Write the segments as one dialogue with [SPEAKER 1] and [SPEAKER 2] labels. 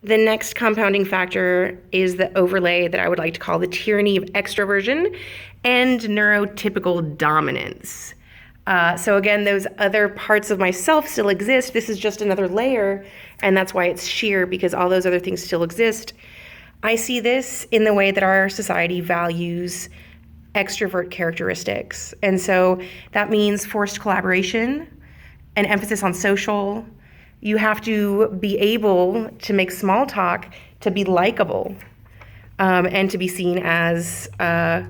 [SPEAKER 1] The next compounding factor is the overlay that I would like to call the tyranny of extroversion and neurotypical dominance. So again, those other parts of myself still exist. This is just another layer, and that's why it's sheer, because all those other things still exist. I see this in the way that our society values extrovert characteristics. And so that means forced collaboration, an emphasis on social. You have to be able to make small talk, to be likable, and to be seen as a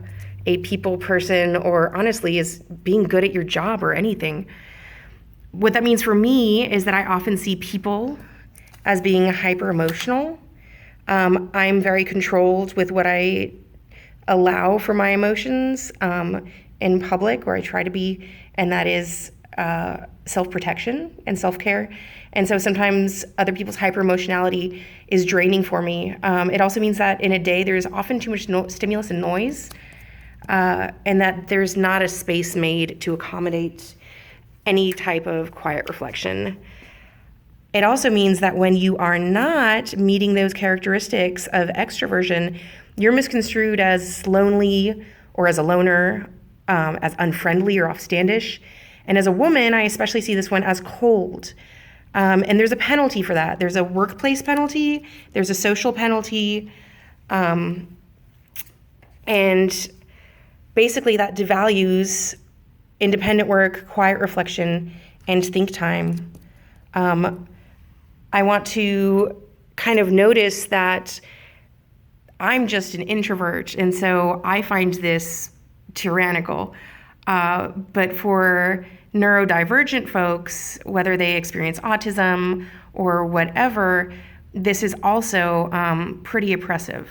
[SPEAKER 1] people person, or honestly, as being good at your job or anything. What that means for me is that I often see people as being hyper emotional. I'm very controlled with what I allow for my emotions in public, or I try to be, and that is self-protection and self-care. And so sometimes other people's hyper-emotionality is draining for me. It also means that in a day there's often too much stimulus and noise, and that there's not a space made to accommodate any type of quiet reflection. It also means that when you are not meeting those characteristics of extroversion, you're misconstrued as lonely or as a loner, as unfriendly or offstandish. And as a woman, I especially see this one as cold. And there's a penalty for that. There's a workplace penalty, there's a social penalty, and basically that devalues independent work, quiet reflection, and think time. I want to kind of notice that I'm just an introvert, and so I find this tyrannical. But for neurodivergent folks, whether they experience autism or whatever, this is also pretty oppressive.